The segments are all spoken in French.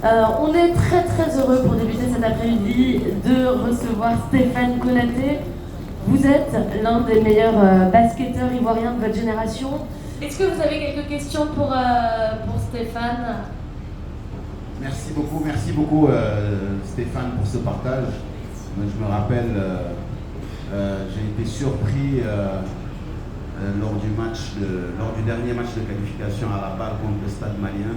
On est très très heureux pour débuter cet après-midi de recevoir Stéphane Konaté. Vous êtes l'un des meilleurs basketteurs ivoiriens de votre génération. Est-ce que vous avez quelques questions pour Stéphane? Merci beaucoup Stéphane pour ce partage. Moi, je me rappelle, j'ai été surpris lors du dernier match de qualification à la balle contre le Stade Malien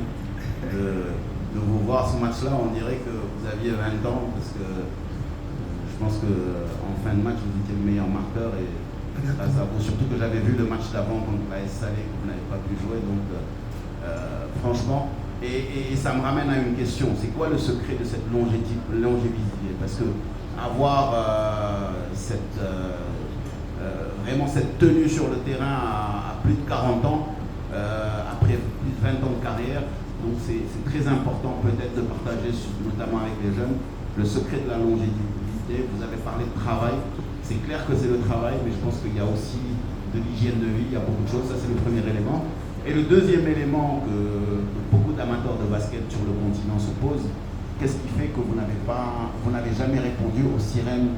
de vous voir ce match-là. On dirait que vous aviez 20 ans parce que je pense qu'en fin de match vous étiez le meilleur marqueur et grâce à vous, surtout que j'avais vu le match d'avant contre l'AS Salé que vous n'avez pas pu jouer, donc franchement, et ça me ramène à une question: c'est quoi le secret de cette longévité? Parce que avoir vraiment cette tenue sur le terrain à plus de 40 ans, après plus de 20 ans de carrière, donc c'est très important peut-être de partager, notamment avec les jeunes, le secret de la longévité. Vous avez parlé de travail, c'est clair que c'est le travail, mais je pense qu'il y a aussi de l'hygiène de vie, il y a beaucoup de choses, ça c'est le premier élément. Et le deuxième élément que beaucoup d'amateurs de basket sur le continent se posent: qu'est-ce qui fait que vous n'avez jamais répondu aux sirènes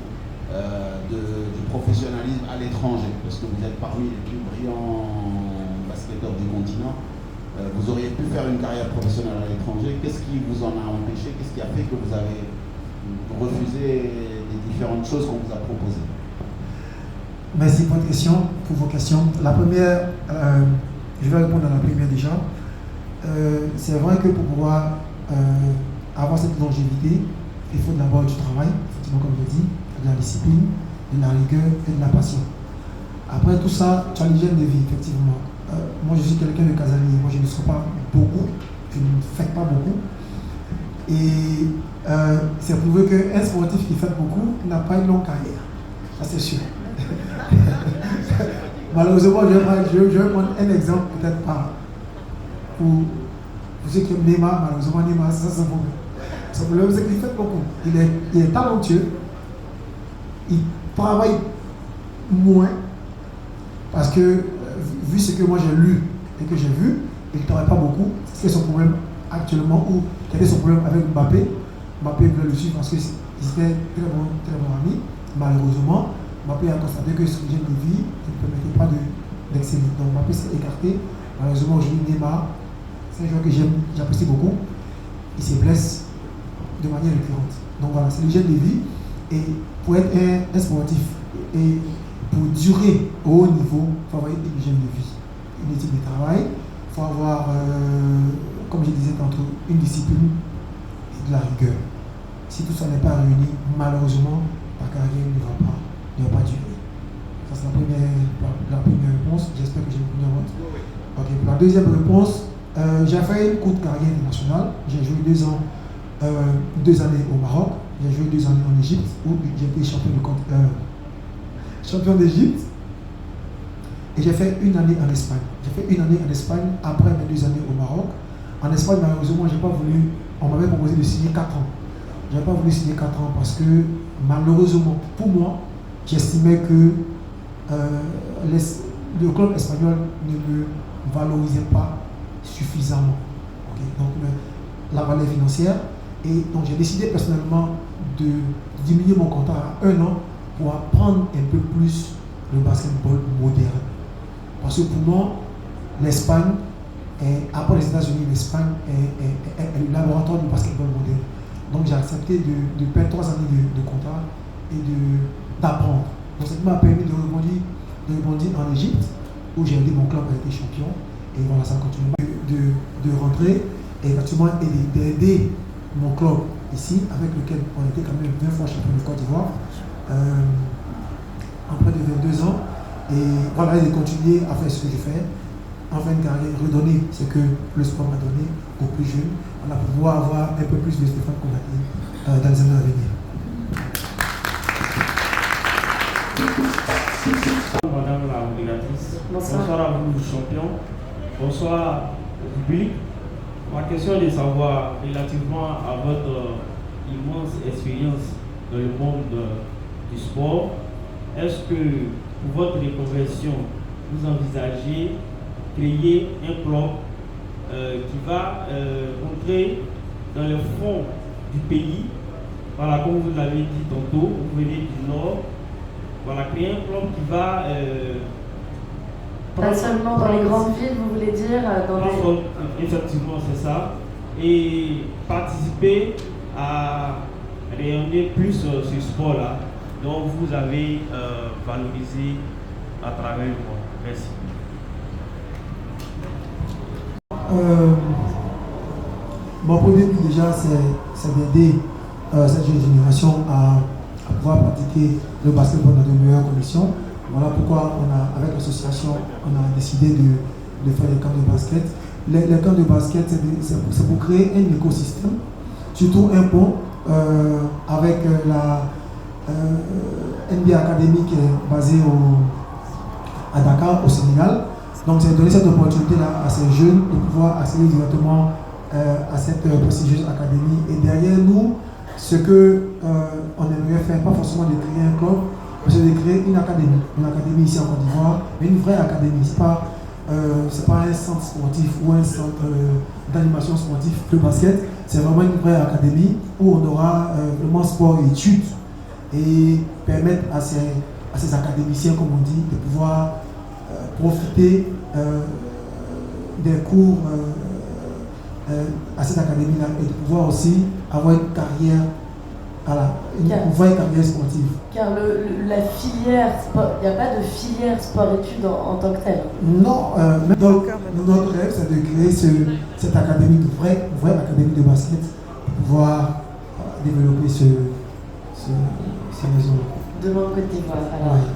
du professionnalisme à l'étranger? Parce que vous êtes parmi les plus brillants basketteurs du continent. Vous auriez pu faire une carrière professionnelle à l'étranger. Qu'est-ce qui vous en a empêché? Qu'est-ce qui a fait que vous avez refusé les différentes choses qu'on vous a proposées? Merci pour vos questions. La première, je vais répondre à la première déjà. C'est vrai que pour pouvoir avoir cette longévité, il faut d'abord du travail, effectivement, comme je l'ai dit, de la discipline, de la rigueur et de la passion. Après tout ça, tu as l'hygiène de vie, effectivement. Moi, je suis quelqu'un de casanier. Moi, je ne sors pas beaucoup, je ne fais pas beaucoup. Et c'est prouvé qu'un sportif qui fait beaucoup n'a pas une longue carrière. Ça, c'est sûr. Malheureusement, je vais prendre un exemple, peut-être pas pour ceux qui aiment Neymar. Malheureusement, Neymar, c'est ça son problème. Son problème, c'est qu'il fait beaucoup. Il est talentueux, il travaille moins, parce que, vu ce que moi j'ai lu et que j'ai vu, il ne travaille pas beaucoup. C'est son problème actuellement, ou quel est son problème avec Mbappé. Mbappé voulait le suivre parce qu'ils étaient très bons amis. Malheureusement, Mbappé a constaté que son hygiène de vie ne permettait pas d'exceller. Donc Mbappé s'est écarté. Malheureusement, aujourd'hui, Neymar, c'est un joueur que j'apprécie beaucoup. Il se blesse de manière récurrente. Donc voilà, c'est l'hygiène de vie. Et pour être un sportif et pour durer au haut niveau, il faut avoir une hygiène de vie, une éthique de travail. Il faut avoir, comme je disais tantôt, une discipline et de la rigueur. Si tout ça n'est pas réuni, malheureusement, ta carrière ne va pas durer. Ça, c'est la première réponse. J'espère que j'ai répondu à votre. Ok, pour la deuxième réponse, j'ai fait une courte carrière internationale. J'ai joué 2 années au Maroc. J'ai joué 2 années en Égypte, où j'ai été champion d'Égypte. Et j'ai fait 1 année en Espagne. J'ai fait 1 année en Espagne après mes 2 années au Maroc. En Espagne, malheureusement, on m'avait proposé de signer 4 ans. Je n'ai pas voulu signer 4 ans parce que, malheureusement, pour moi, j'estimais que le club espagnol ne me valorisait pas suffisamment. Okay? Donc, la valeur financière. Et donc, j'ai décidé personnellement de diminuer mon contrat à 1 an pour apprendre un peu plus le basketball moderne. Parce que pour moi, l'Espagne, après les États-Unis, l'Espagne est le laboratoire du basketball moderne. Donc j'ai accepté de perdre 3 années de contrat et d'apprendre. Donc ça m'a permis de rebondir en Égypte, où j'ai aidé mon club à être champion. Et voilà, ça continue de rentrer et effectivement d'aider mon club ici, avec lequel on était quand même 20 fois champion de Côte d'Ivoire, en près de 22 ans. Et voilà, et de continuer à faire ce que je fais, en fin de carrière, redonner ce que le sport m'a donné aux plus jeunes, on va pouvoir avoir un peu plus de Stéphane Konaté dans les années à venir. Madame la modératrice, Bonsoir. bonsoir à vous, champions, bonsoir au public. Ma question est de savoir, relativement à votre immense expérience dans le monde du sport, est-ce que pour votre reconversion, vous envisagez créer un club qui va entrer dans le fond du pays. Voilà, comme vous l'avez dit tantôt, vous venez du Nord. Voilà, créer un club qui va... pas seulement dans les grandes villes, vous voulez dire Effectivement, c'est ça. Et participer à rayonner plus ce sport-là dont vous avez valorisé à travers le monde. Merci. Mon premier but déjà, c'est d'aider cette jeune génération à pouvoir pratiquer le basketball dans de meilleures conditions. Voilà pourquoi avec l'association, on a décidé de faire des camps de basket. Les camps de basket, c'est pour créer un écosystème, surtout un pont avec la NBA Academy qui est basée à Dakar, au Sénégal. Donc c'est donner cette opportunité-là à ces jeunes de pouvoir accéder directement à cette prestigieuse académie. Et derrière nous, ce qu'on aimerait faire, pas forcément de créer un club, mais c'est de créer une académie ici en Côte d'Ivoire, mais une vraie académie. C'est pas un centre sportif ou un centre d'animation sportive, le basket. C'est vraiment une vraie académie où on aura vraiment sport et études et permettre à ces académiciens, comme on dit, de pouvoir profiter des cours à cette académie-là et de pouvoir aussi avoir une carrière, une vraie carrière sportive. Car la filière sport, il n'y a pas de filière sport-études en tant que telle. Non, donc notre rêve c'est de créer cette académie, une vraie académie de basket pour pouvoir développer ce réseau. Demain en Côte d'Ivoire. Alors. Ouais.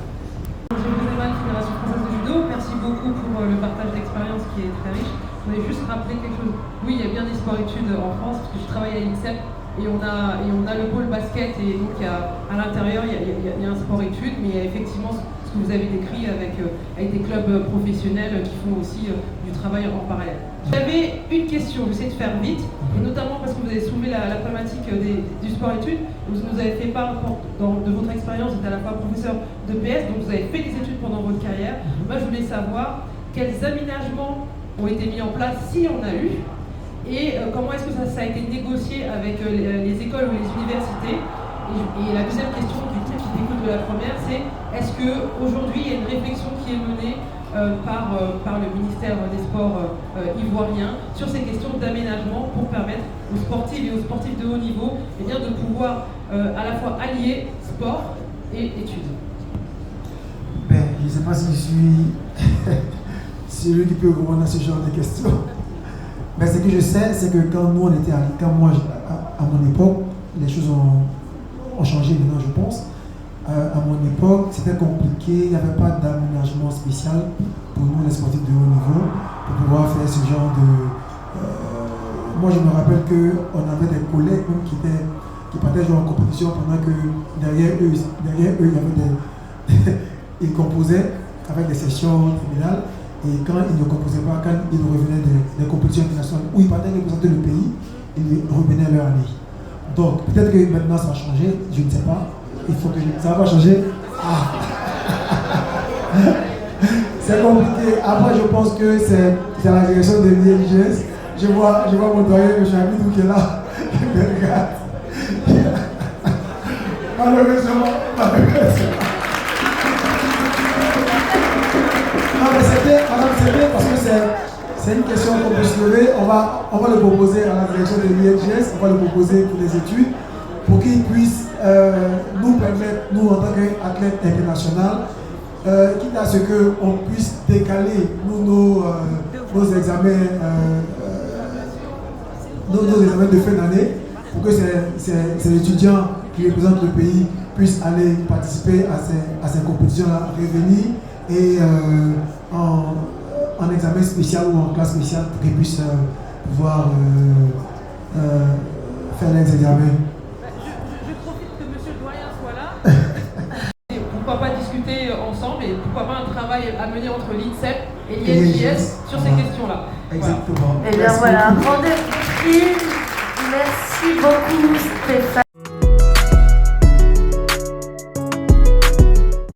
Jean-José Mal, Fédération française de judo, merci beaucoup pour le partage d'expérience qui est très riche. Je voulais juste rappeler quelque chose. Oui, il y a bien des sports-études en France, parce que je travaille à l'INSEP et on a le pôle basket et donc à l'intérieur il y a un sport-études, mais il y a effectivement ce que vous avez décrit avec des clubs professionnels qui font aussi du travail en parallèle. J'avais une question, j'essaie de faire vite, et notamment parce que vous avez soulevé la problématique du sport-études. Vous nous avez fait part de votre expérience, vous êtes à la fois professeur de PS, donc vous avez fait des études pendant votre carrière. Moi je voulais savoir quels aménagements ont été mis en place, si on a eu, et comment est-ce que ça a été négocié avec les écoles ou les universités. Et la deuxième question du coup qui découle de la première, c'est est-ce qu'aujourd'hui il y a une réflexion qui est menée par le ministère des Sports ivoirien sur ces questions d'aménagement pour permettre aux sportifs et aux sportifs de haut niveau de pouvoir à la fois allier sport et études. Je ne sais pas si je suis celui qui peut répondre à ce genre de questions. Mais ce que je sais, c'est que quand moi à mon époque, les choses ont changé maintenant, je pense. À mon époque, c'était compliqué, il n'y avait pas d'aménagement spécial pour nous, les sportifs de haut niveau, pour pouvoir faire ce genre de... moi, je me rappelle qu'on avait des collègues même qui partaient jouer en compétition pendant que derrière eux il y avait ils composaient avec des sessions tribunales. Et quand ils ne composaient pas, quand ils revenaient des compétitions internationales où ils partaient représenter le pays, ils revenaient leur année. Donc, peut-être que maintenant ça va changer, je ne sais pas. Il faut que ça va changer. Ah. C'est compliqué. Après, je pense que c'est la direction de l'INGS. Je vois mon doyen, M. Hamidou, qui est là. Il me regarde. Malheureusement. Non, mais c'est bien parce que c'est une question qu'on peut se lever. On va le proposer à la direction de l'INGS, on va le proposer pour les études, pour qu'ils puissent nous permettre, nous en tant qu'athlètes internationaux, quitte à ce qu'on puisse décaler nos examens, nos examens de fin d'année, pour que ces étudiants qui représentent le pays puissent aller participer à ces compétitions-là, revenir et en examen spécial ou en classe spéciale pour qu'ils puissent pouvoir faire les examens. Je profite que M. le doyen soit là. Pourquoi pas discuter ensemble et pourquoi pas un travail à mener entre l'INSEP et l'INGS sur ces questions-là. Exactement. Et bien voilà, rendez-vous. Merci beaucoup Stéphane.